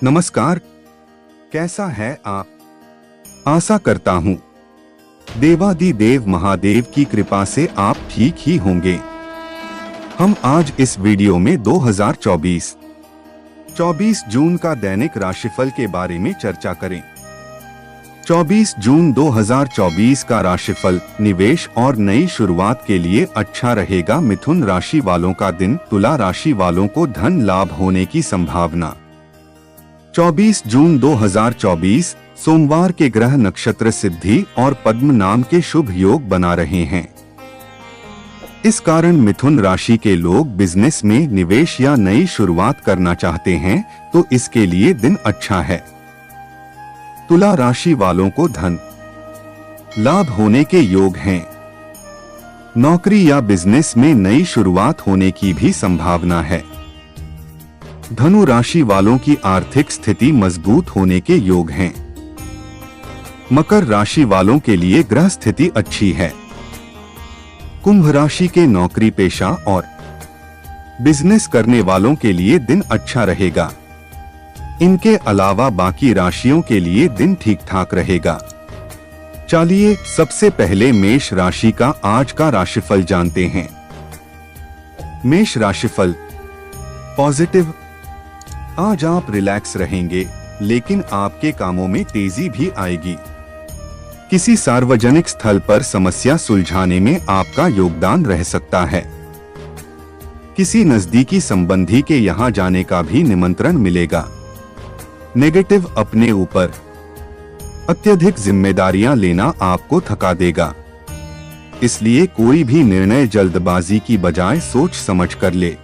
नमस्कार, कैसा है आप? आशा करता हूँ देवादिदेव महादेव की कृपा से आप ठीक ही होंगे। हम आज इस वीडियो में 2024 जून का दैनिक राशिफल के बारे में चर्चा करें। 24 जून 2024 का राशिफल निवेश और नई शुरुआत के लिए अच्छा रहेगा। मिथुन राशि वालों का दिन। तुला राशि वालों को धन लाभ होने की संभावना। 24 जून 2024 सोमवार के ग्रह नक्षत्र सिद्धि और पद्म नाम के शुभ योग बना रहे हैं। इस कारण मिथुन राशि के लोग बिजनेस में निवेश या नई शुरुआत करना चाहते हैं तो इसके लिए दिन अच्छा है। तुला राशि वालों को धन लाभ होने के योग हैं। नौकरी या बिजनेस में नई शुरुआत होने की भी संभावना है। धनु राशि वालों की आर्थिक स्थिति मजबूत होने के योग हैं। मकर राशि वालों के लिए ग्रह स्थिति अच्छी है। कुंभ राशि के नौकरी पेशा और बिजनेस करने वालों के लिए दिन अच्छा रहेगा। इनके अलावा बाकी राशियों के लिए दिन ठीक ठाक रहेगा। चलिए सबसे पहले मेष राशि का आज का राशिफल जानते हैं। मेष राशिफल पॉजिटिव। आज आप रिलैक्स रहेंगे, लेकिन आपके कामों में तेजी भी आएगी। किसी सार्वजनिक स्थल पर समस्या सुलझाने में आपका योगदान रह सकता है। किसी नजदीकी संबंधी के यहाँ जाने का भी निमंत्रण मिलेगा। नेगेटिव। अपने ऊपर अत्यधिक जिम्मेदारियां लेना आपको थका देगा, इसलिए कोई भी निर्णय जल्दबाजी की बजाय सोच समझ कर ले।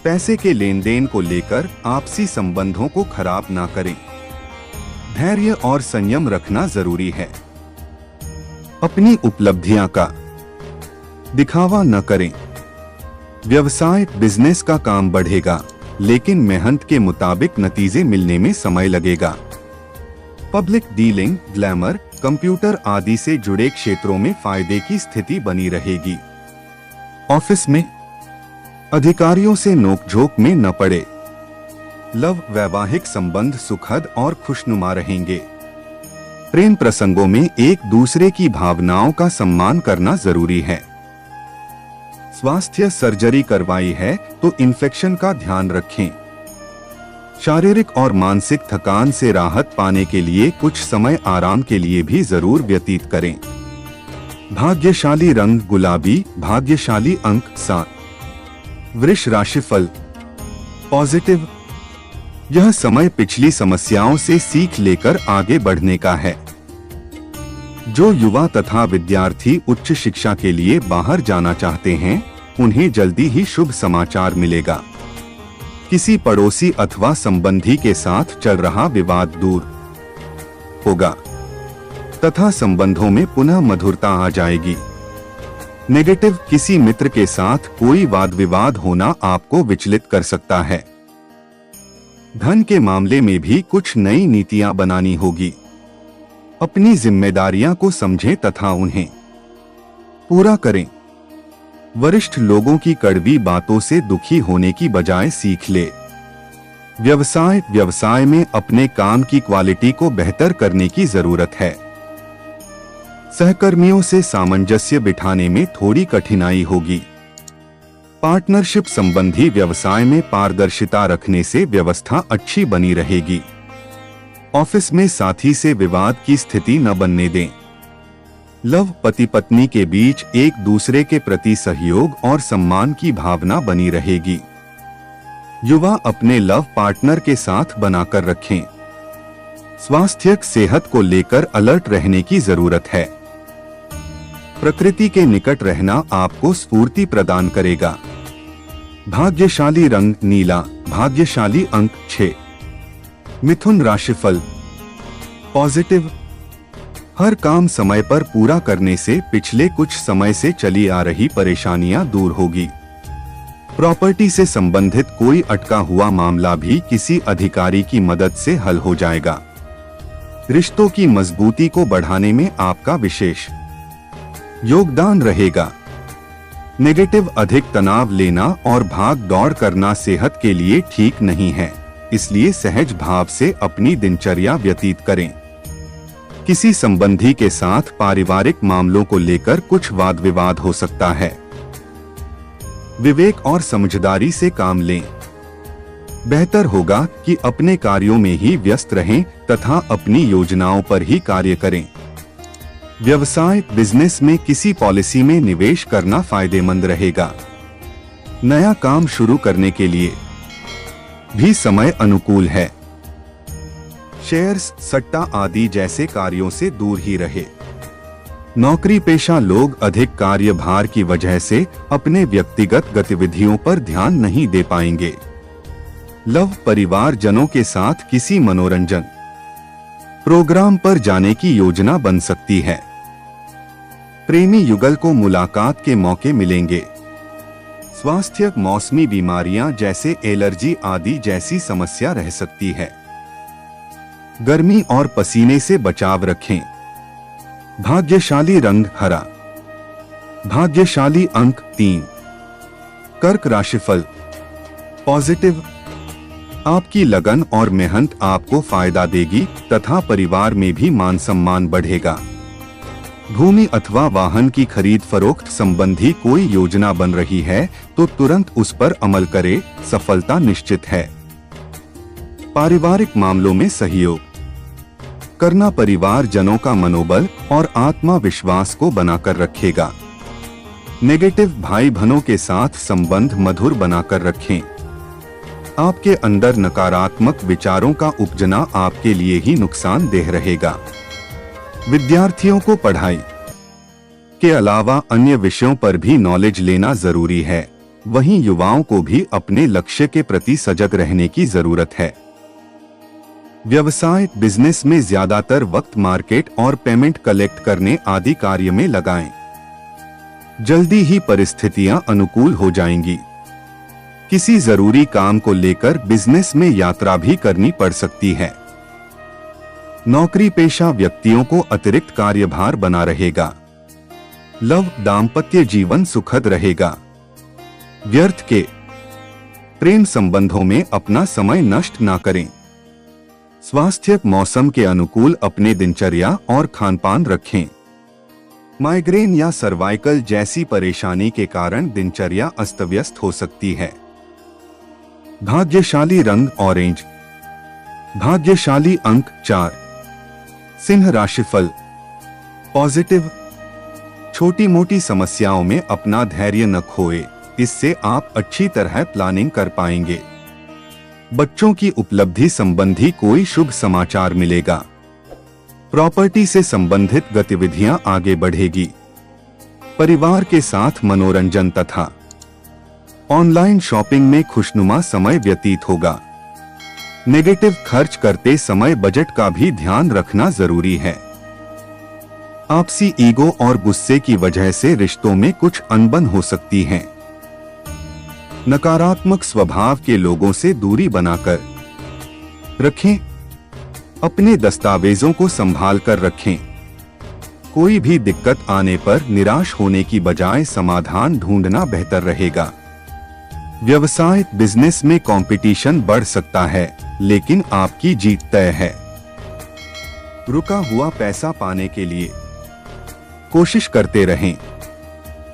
पैसे के लेन देन को लेकर आपसी संबंधों को खराब ना करें। धैर्य और संयम रखना जरूरी है। अपनी उपलब्धियां का दिखावा न करें। व्यवसाय बिजनेस का काम बढ़ेगा, लेकिन मेहनत के मुताबिक नतीजे मिलने में समय लगेगा। पब्लिक डीलिंग, ग्लैमर, कंप्यूटर आदि से जुड़े क्षेत्रों में फायदे की स्थिति बनी रहेगी। ऑफिस में अधिकारियों से नोकझोंक में न पड़े। लव वैवाहिक संबंध सुखद और खुशनुमा रहेंगे। प्रेम प्रसंगों में एक दूसरे की भावनाओं का सम्मान करना जरूरी है। स्वास्थ्य सर्जरी करवाई है तो इन्फेक्शन का ध्यान रखें। शारीरिक और मानसिक थकान से राहत पाने के लिए कुछ समय आराम के लिए भी जरूर व्यतीत करें। भाग्यशाली रंग गुलाबी। भाग्यशाली अंक 7। वृष राशिफल पॉजिटिव। यह समय पिछली समस्याओं से सीख लेकर आगे बढ़ने का है। जो युवा तथा विद्यार्थी उच्च शिक्षा के लिए बाहर जाना चाहते हैं, उन्हें जल्दी ही शुभ समाचार मिलेगा। किसी पड़ोसी अथवा संबंधी के साथ चल रहा विवाद दूर होगा तथा संबंधों में पुनः मधुरता आ जाएगी। नेगेटिव। किसी मित्र के साथ कोई वाद विवाद होना आपको विचलित कर सकता है। धन के मामले में भी कुछ नई नीतियां बनानी होगी। अपनी जिम्मेदारियां को समझें तथा उन्हें पूरा करें। वरिष्ठ लोगों की कड़वी बातों से दुखी होने की बजाय सीख ले। व्यवसाय में अपने काम की क्वालिटी को बेहतर करने की जरूरत है। सहकर्मियों से सामंजस्य बिठाने में थोड़ी कठिनाई होगी। पार्टनरशिप संबंधी व्यवसाय में पारदर्शिता रखने से व्यवस्था अच्छी बनी रहेगी। ऑफिस में साथी से विवाद की स्थिति न बनने दें। लव पति पत्नी के बीच एक दूसरे के प्रति सहयोग और सम्मान की भावना बनी रहेगी। युवा अपने लव पार्टनर के साथ बनाकर रखें। स्वास्थ्य सेहत को लेकर अलर्ट रहने की जरूरत है। प्रकृति के निकट रहना आपको स्फूर्ति प्रदान करेगा। भाग्यशाली रंग नीला। भाग्यशाली अंक 6। मिथुन राशिफल पॉजिटिव। हर काम समय पर पूरा करने से पिछले कुछ समय से चली आ रही परेशानियां दूर होगी। प्रॉपर्टी से संबंधित कोई अटका हुआ मामला भी किसी अधिकारी की मदद से हल हो जाएगा। रिश्तों की मजबूती को बढ़ाने में आपका विशेष योगदान रहेगा। नेगेटिव। अधिक तनाव लेना और भाग दौड़ करना सेहत के लिए ठीक नहीं है। इसलिए सहज भाव से अपनी दिनचर्या व्यतीत करें। किसी संबंधी के साथ पारिवारिक मामलों को लेकर कुछ वाद विवाद हो सकता है। विवेक और समझदारी से काम लें। बेहतर होगा कि अपने कार्यों में ही व्यस्त रहें तथा अपनी योजनाओं पर ही कार्य करें। व्यवसाय बिजनेस में किसी पॉलिसी में निवेश करना फायदेमंद रहेगा। नया काम शुरू करने के लिए भी समय अनुकूल है। शेयर्स, सट्टा आदि जैसे कार्यों से दूर ही रहे। नौकरी पेशा लोग अधिक कार्यभार की वजह से अपने व्यक्तिगत गतिविधियों पर ध्यान नहीं दे पाएंगे। लव परिवारजनों के साथ किसी मनोरंजन प्रोग्राम पर जाने की योजना बन सकती है। प्रेमी युगल को मुलाकात के मौके मिलेंगे। स्वास्थ्य, मौसमी बीमारियां जैसे एलर्जी आदि जैसी समस्या रह सकती है। गर्मी और पसीने से बचाव रखें। भाग्यशाली रंग हरा। भाग्यशाली अंक 3। कर्क राशिफल पॉजिटिव। आपकी लगन और मेहनत आपको फायदा देगी तथा परिवार में भी मान सम्मान बढ़ेगा। भूमि अथवा वाहन की खरीद फरोख्त संबंधी कोई योजना बन रही है तो तुरंत उस पर अमल करें, सफलता निश्चित है। पारिवारिक मामलों में सहयोग करना परिवारजनों का मनोबल और आत्मविश्वास को बनाकर रखेगा। नेगेटिव भाई बहनों के साथ संबंध मधुर बनाकर रखें। आपके अंदर नकारात्मक विचारों का उपजना आपके लिए ही नुकसानदेह रहेगा। विद्यार्थियों को पढ़ाई के अलावा अन्य विषयों पर भी नॉलेज लेना जरूरी है। वहीं युवाओं को भी अपने लक्ष्य के प्रति सजग रहने की जरूरत है। व्यवसाय बिजनेस में ज्यादातर वक्त मार्केट और पेमेंट कलेक्ट करने आदि कार्य में लगाएं। जल्दी ही परिस्थितियां अनुकूल हो जाएंगी। किसी जरूरी काम को लेकर बिजनेस में यात्रा भी करनी पड़ सकती है। नौकरी पेशा व्यक्तियों को अतिरिक्त कार्यभार बना रहेगा। लव दाम्पत्य जीवन सुखद रहेगा। व्यर्थ के प्रेम संबंधों में अपना समय नष्ट ना करें। स्वास्थ्य मौसम के अनुकूल अपने दिनचर्या और खानपान रखें। माइग्रेन या सर्वाइकल जैसी परेशानी के कारण दिनचर्या अस्त व्यस्त हो सकती है। भाग्यशाली रंग ऑरेंज। भाग्यशाली अंक 4। सिंह राशिफल पॉजिटिव। छोटी मोटी समस्याओं में अपना धैर्य न खोए, इससे आप अच्छी तरह प्लानिंग कर पाएंगे। बच्चों की उपलब्धि संबंधी कोई शुभ समाचार मिलेगा। प्रॉपर्टी से संबंधित गतिविधियां आगे बढ़ेगी। परिवार के साथ मनोरंजन तथा ऑनलाइन शॉपिंग में खुशनुमा समय व्यतीत होगा। नेगेटिव खर्च करते समय बजट का भी ध्यान रखना जरूरी है। आपसी ईगो और गुस्से की वजह से रिश्तों में कुछ अनबन हो सकती है। नकारात्मक स्वभाव के लोगों से दूरी बनाकर रखें। अपने दस्तावेजों को संभाल कर रखें। कोई भी दिक्कत आने पर निराश होने की बजाय समाधान ढूंढना बेहतर रहेगा। व्यवसाय बिजनेस में कंपटीशन बढ़ सकता है, लेकिन आपकी जीत तय है। रुका हुआ पैसा पाने के लिए कोशिश करते रहें।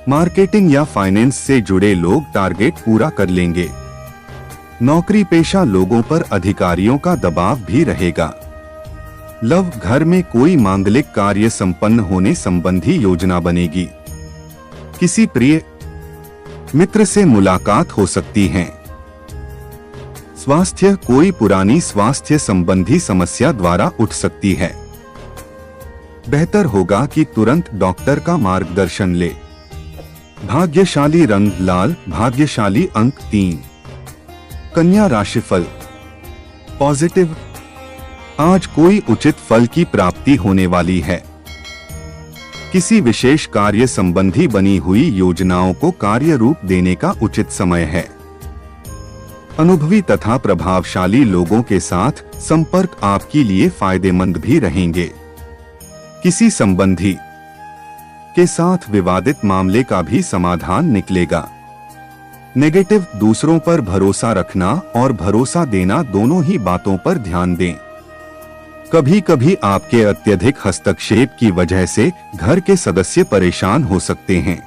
मार्केटिंग या फाइनेंस से जुड़े लोग टारगेट पूरा कर लेंगे। नौकरी पेशा लोगों पर अधिकारियों का दबाव भी रहेगा। लव घर में कोई मांगलिक कार्य संपन्न होने संबंधी योजना बनेगी। किसी प्रिय मित्र से मुलाकात हो सकती है। स्वास्थ्य कोई पुरानी स्वास्थ्य संबंधी समस्या द्वारा उठ सकती है। बेहतर होगा कि तुरंत डॉक्टर का मार्गदर्शन ले। भाग्यशाली रंग लाल। भाग्यशाली अंक 3। कन्या राशिफल पॉजिटिव। आज कोई उचित फल की प्राप्ति होने वाली है। किसी विशेष कार्य संबंधी बनी हुई योजनाओं को कार्य रूप देने का उचित समय है। अनुभवी तथा प्रभावशाली लोगों के साथ संपर्क आपके लिए फायदेमंद भी रहेंगे। किसी संबंधी के साथ विवादित मामले का भी समाधान निकलेगा। नेगेटिव, दूसरों पर भरोसा रखना और भरोसा देना दोनों ही बातों पर ध्यान दें। कभी कभी आपके अत्यधिक हस्तक्षेप की वजह से घर के सदस्य परेशान हो सकते हैं।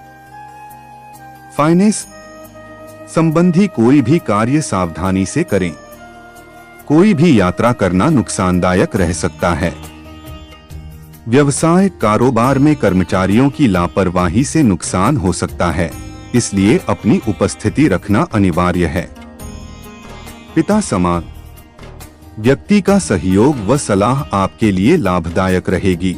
फाइनेंस संबंधी कोई भी कार्य सावधानी से करें। कोई भी यात्रा करना नुकसानदायक रह सकता है। व्यवसाय कारोबार में कर्मचारियों की लापरवाही से नुकसान हो सकता है, इसलिए अपनी उपस्थिति रखना अनिवार्य है। पिता समान व्यक्ति का सहयोग व सलाह आपके लिए लाभदायक रहेगी।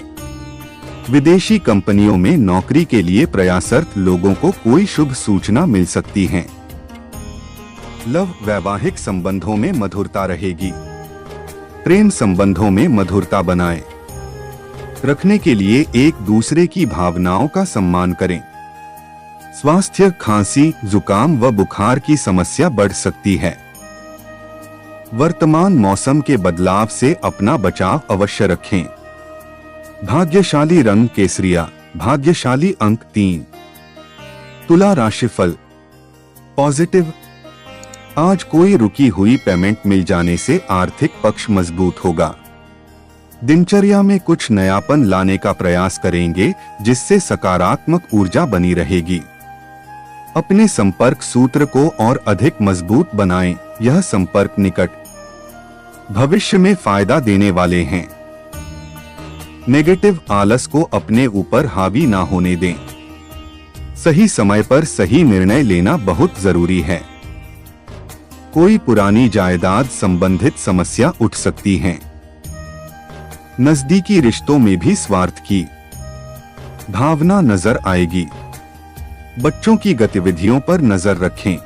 विदेशी कंपनियों में नौकरी के लिए प्रयासरत लोगों को कोई शुभ सूचना मिल सकती है। लव, वैवाहिक संबंधों में मधुरता रहेगी। प्रेम संबंधों में मधुरता बनाए रखने के लिए एक दूसरे की भावनाओं का सम्मान करें। स्वास्थ्य, खांसी, जुकाम व बुखार की समस्या बढ़ सकती है। वर्तमान मौसम के बदलाव से अपना बचाव अवश्य रखें। भाग्यशाली रंग केसरिया, भाग्यशाली अंक 3। तुला राशिफल पॉजिटिव, आज कोई रुकी हुई पेमेंट मिल जाने से आर्थिक पक्ष मजबूत होगा। दिनचर्या में कुछ नयापन लाने का प्रयास करेंगे, जिससे सकारात्मक ऊर्जा बनी रहेगी। अपने संपर्क सूत्र को और अधिक मजबूत बनाएं। यह संपर्क निकट भविष्य में फायदा देने वाले हैं। नेगेटिव, आलस को अपने ऊपर हावी ना होने दें। सही समय पर सही निर्णय लेना बहुत जरूरी है। कोई पुरानी जायदाद संबंधित समस्या उठ सकती है। नजदीकी रिश्तों में भी स्वार्थ की भावना नजर आएगी। बच्चों की गतिविधियों पर नजर रखें।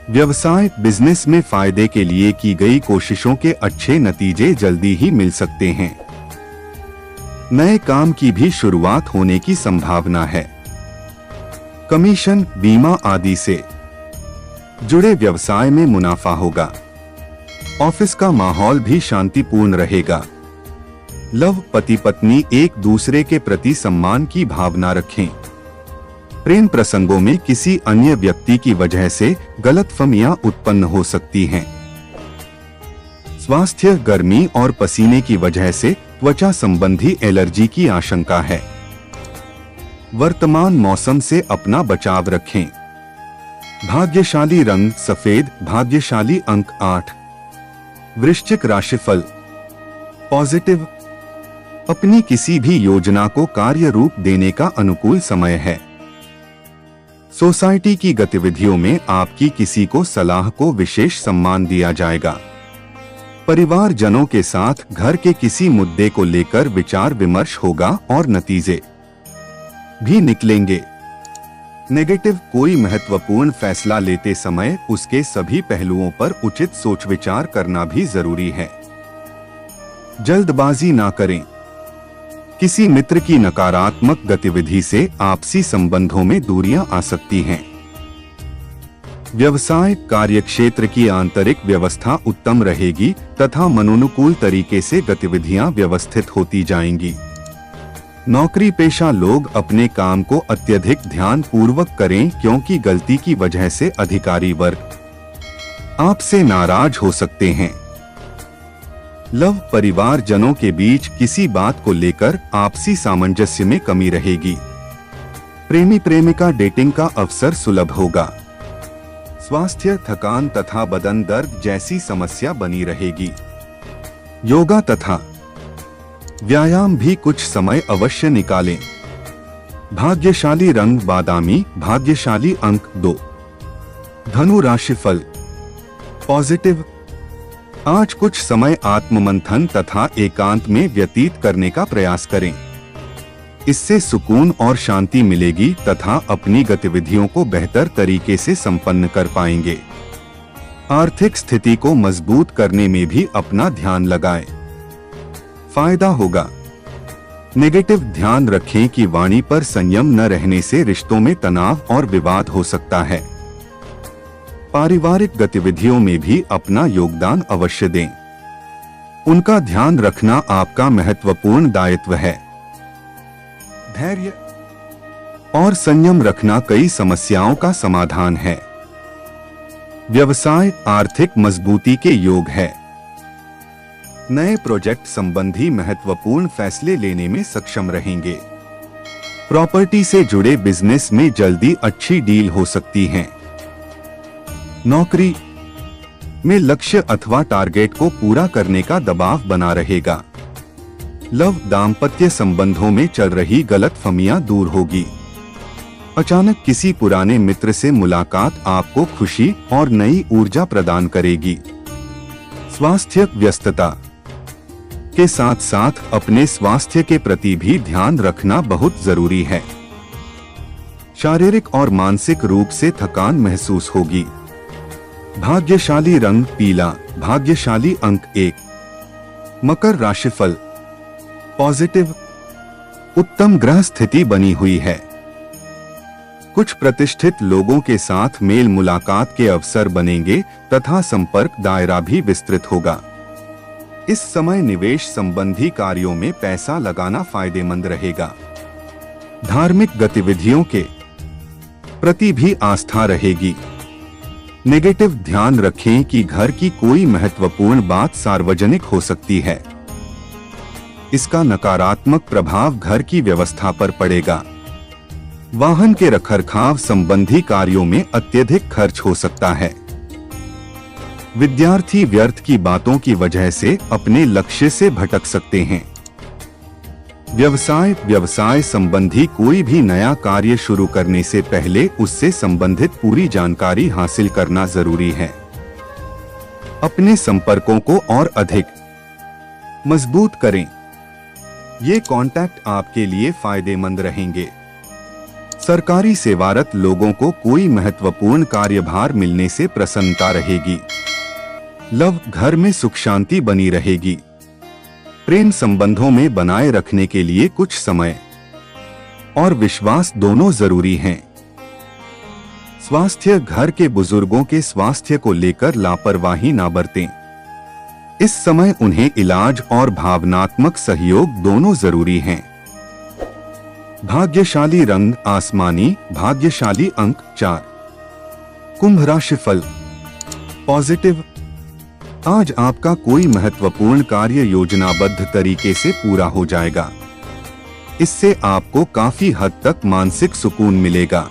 व्यवसाय, बिजनेस में फायदे के लिए की गई कोशिशों के अच्छे नतीजे जल्दी ही मिल सकते हैं। नए काम की भी शुरुआत होने की संभावना है। कमीशन, बीमा आदि से जुड़े व्यवसाय में मुनाफा होगा। ऑफिस का माहौल भी शांतिपूर्ण रहेगा। लव, पति पत्नी एक दूसरे के प्रति सम्मान की भावना रखें। प्रेम प्रसंगों में किसी अन्य व्यक्ति की वजह से गलतफहमियां उत्पन्न हो सकती हैं। स्वास्थ्य, गर्मी और पसीने की वजह से त्वचा संबंधी एलर्जी की आशंका है। वर्तमान मौसम से अपना बचाव रखें। भाग्यशाली रंग सफेद, भाग्यशाली अंक 8। वृश्चिक राशिफल पॉजिटिव, अपनी किसी भी योजना को कार्य रूप देने का अनुकूल समय है। सोसाइटी की गतिविधियों में आपकी किसी को सलाह को विशेष सम्मान दिया जाएगा। परिवारजनों के साथ घर के किसी मुद्दे को लेकर विचार विमर्श होगा और नतीजे भी निकलेंगे। नेगेटिव, कोई महत्वपूर्ण फैसला लेते समय उसके सभी पहलुओं पर उचित सोच विचार करना भी जरूरी है। जल्दबाजी ना करें। किसी मित्र की नकारात्मक गतिविधि से आपसी संबंधों में दूरियां आ सकती हैं। व्यवसाय, कार्यक्षेत्र की आंतरिक व्यवस्था उत्तम रहेगी तथा मनोनुकूल तरीके से गतिविधियां व्यवस्थित होती जाएंगी। नौकरी पेशा लोग अपने काम को अत्यधिक ध्यान पूर्वक करें, क्योंकि गलती की वजह से अधिकारी वर्ग आपसे नाराज हो सकते हैं। लव, परिवारजनों के बीच किसी बात को लेकर आपसी सामंजस्य में कमी रहेगी। प्रेमी प्रेमिका डेटिंग का अवसर सुलभ होगा। स्वास्थ्य, थकान तथा बदन दर्द जैसी समस्या बनी रहेगी। योगा तथा व्यायाम भी कुछ समय अवश्य निकालें। भाग्यशाली रंग बादामी, भाग्यशाली अंक 2। धनु राशिफल पॉजिटिव, आज कुछ समय आत्ममंथन तथा एकांत में व्यतीत करने का प्रयास करें। इससे सुकून और शांति मिलेगी तथा अपनी गतिविधियों को बेहतर तरीके से संपन्न कर पाएंगे। आर्थिक स्थिति को मजबूत करने में भी अपना ध्यान लगाएं। फायदा होगा। नेगेटिव, ध्यान रखें कि वाणी पर संयम न रहने से रिश्तों में तनाव और विवाद हो सकता है। पारिवारिक गतिविधियों में भी अपना योगदान अवश्य दें। उनका ध्यान रखना आपका महत्वपूर्ण दायित्व है। धैर्य और संयम रखना कई समस्याओं का समाधान है। व्यवसाय आर्थिक मजबूती के योग है। नए प्रोजेक्ट संबंधी महत्वपूर्ण फैसले लेने में सक्षम रहेंगे। प्रॉपर्टी से जुड़े बिजनेस में जल्दी अच्छी डील हो सकती है। नौकरी में लक्ष्य अथवा टारगेट को पूरा करने का दबाव बना रहेगा। लव दाम्पत्य संबंधों में चल रही गलतफहमियां दूर होगी। अचानक किसी पुराने मित्र से मुलाकात आपको खुशी और नई ऊर्जा प्रदान करेगी। स्वास्थ्य व्यस्तता के साथ साथ अपने स्वास्थ्य के प्रति भी ध्यान रखना बहुत जरूरी है। शारीरिक और मानसिक रूप से थकान महसूस होगी। भाग्यशाली रंग पीला, भाग्यशाली अंक 1। मकर राशिफल पॉजिटिव, उत्तम ग्रह स्थिति बनी हुई है। कुछ प्रतिष्ठित लोगों के साथ मेल मुलाकात के अवसर बनेंगे तथा संपर्क दायरा भी विस्तृत होगा। इस समय निवेश संबंधी कार्यों में पैसा लगाना फायदेमंद रहेगा। धार्मिक गतिविधियों के प्रति भी आस्था रहेगी। नेगेटिव ध्यान रखें कि घर की कोई महत्वपूर्ण बात सार्वजनिक हो सकती है। इसका नकारात्मक प्रभाव घर की व्यवस्था पर पड़ेगा। वाहन के रखरखाव संबंधी कार्यों में अत्यधिक खर्च हो सकता है। विद्यार्थी व्यर्थ की बातों की वजह से अपने लक्ष्य से भटक सकते हैं। व्यवसाय संबंधी कोई भी नया कार्य शुरू करने से पहले उससे संबंधित पूरी जानकारी हासिल करना जरूरी है। अपने संपर्कों को और अधिक मजबूत करें। ये कॉन्टैक्ट आपके लिए फायदेमंद रहेंगे। सरकारी सेवारत लोगों को कोई महत्वपूर्ण कार्यभार मिलने से प्रसन्नता रहेगी। लव घर में सुख शांति बनी रहेगी। प्रेम संबंधों में बनाए रखने के लिए कुछ समय और विश्वास दोनों जरूरी हैं। स्वास्थ्य घर के बुजुर्गों के स्वास्थ्य को लेकर लापरवाही ना बरतें। इस समय उन्हें इलाज और भावनात्मक सहयोग दोनों जरूरी हैं। भाग्यशाली रंग आसमानी, भाग्यशाली अंक 4। कुंभ राशिफल पॉजिटिव, आज आपका कोई महत्वपूर्ण कार्य योजनाबद्ध तरीके से पूरा हो जाएगा। इससे आपको काफी हद तक मानसिक सुकून मिलेगा।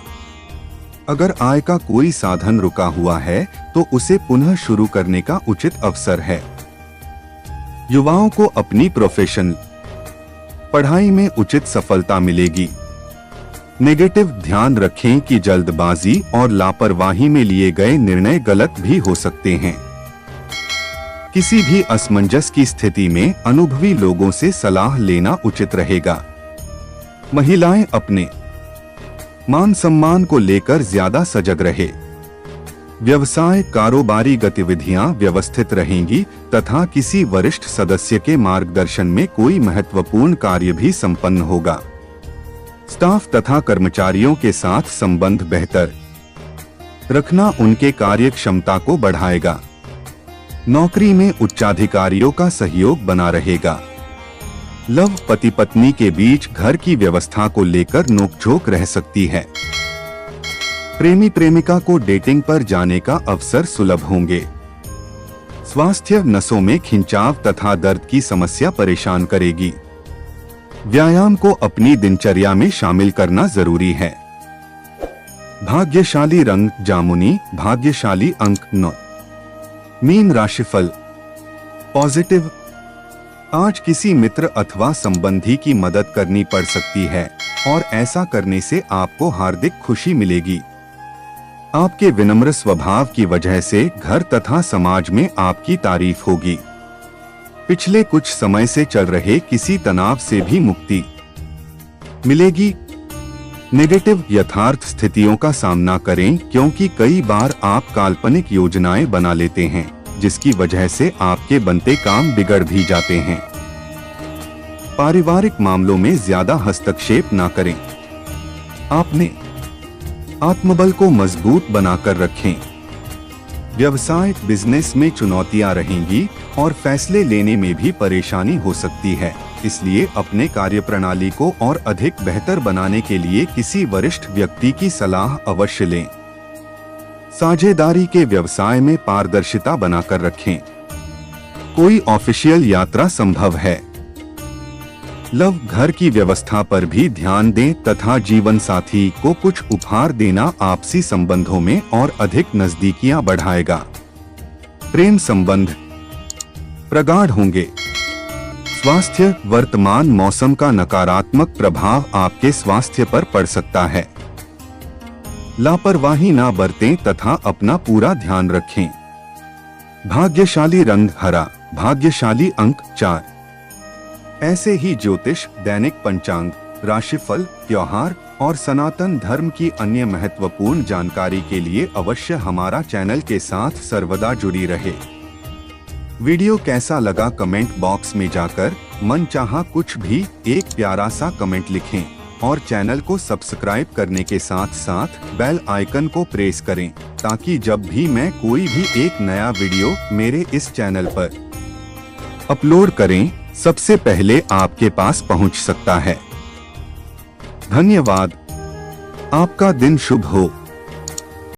अगर आय का कोई साधन रुका हुआ है तो उसे पुनः शुरू करने का उचित अवसर है। युवाओं को अपनी प्रोफेशनल पढ़ाई में उचित सफलता मिलेगी। नेगेटिव ध्यान रखें कि जल्दबाजी और लापरवाही में लिए गए निर्णय गलत भी हो सकते हैं। किसी भी असमंजस की स्थिति में अनुभवी लोगों से सलाह लेना उचित रहेगा। महिलाएं अपने मान सम्मान को लेकर ज्यादा सजग रहे। व्यवसाय कारोबारी गतिविधियां व्यवस्थित रहेंगी तथा किसी वरिष्ठ सदस्य के मार्गदर्शन में कोई महत्वपूर्ण कार्य भी संपन्न होगा। स्टाफ तथा कर्मचारियों के साथ संबंध बेहतर रखना उनके कार्य क्षमता को बढ़ाएगा। नौकरी में उच्चाधिकारियों का सहयोग बना रहेगा। लव पति पत्नी के बीच घर की व्यवस्था को लेकर नोकझोंक रह सकती है। प्रेमी प्रेमिका को डेटिंग पर जाने का अवसर सुलभ होंगे। स्वास्थ्य नसों में खिंचाव तथा दर्द की समस्या परेशान करेगी। व्यायाम को अपनी दिनचर्या में शामिल करना जरूरी है। भाग्यशाली रंग जामुनी, भाग्यशाली अंक 9। मीन राशिफल पॉजिटिव, आज किसी मित्र अथवा संबंधी की मदद करनी पड़ सकती है और ऐसा करने से आपको हार्दिक खुशी मिलेगी। आपके विनम्र स्वभाव की वजह से घर तथा समाज में आपकी तारीफ होगी। पिछले कुछ समय से चल रहे किसी तनाव से भी मुक्ति मिलेगी। नेगेटिव यथार्थ स्थितियों का सामना करें क्योंकि कई बार आप काल्पनिक योजनाएं बना लेते हैं जिसकी वजह से आपके बनते काम बिगड़ भी जाते हैं। पारिवारिक मामलों में ज्यादा हस्तक्षेप ना करें। आपने आत्मबल को मजबूत बनाकर रखें। व्यवसाय बिजनेस में चुनौतियां रहेंगी और फैसले लेने में भी परेशानी हो सकती है, इसलिए अपने कार्यप्रणाली को और अधिक बेहतर बनाने के लिए किसी वरिष्ठ व्यक्ति की सलाह अवश्य लें। साझेदारी के व्यवसाय में पारदर्शिता बनाकर रखें। कोई ऑफिशियल यात्रा संभव है। लव घर की व्यवस्था पर भी ध्यान दें तथा जीवन साथी को कुछ उपहार देना आपसी संबंधों में और अधिक नजदीकियां बढ़ाएगा। प्रेम संबंध प्रगाढ़ होंगे। स्वास्थ्य वर्तमान मौसम का नकारात्मक प्रभाव आपके स्वास्थ्य पर पड़ सकता है। लापरवाही ना बरतें तथा अपना पूरा ध्यान रखें। भाग्यशाली रंग हरा, भाग्यशाली अंक 4। ऐसे ही ज्योतिष, दैनिक पंचांग, राशिफल, त्योहार और सनातन धर्म की अन्य महत्वपूर्ण जानकारी के लिए अवश्य हमारा चैनल के साथ सर्वदा जुड़ी रहे। वीडियो कैसा लगा कमेंट बॉक्स में जाकर मनचाहा कुछ भी एक प्यारा सा कमेंट लिखें और चैनल को सब्सक्राइब करने के साथ साथ बेल आइकन को प्रेस करें ताकि जब भी मैं कोई भी एक नया वीडियो मेरे इस चैनल पर अपलोड करें सबसे पहले आपके पास पहुंच सकता है। धन्यवाद। आपका दिन शुभ हो।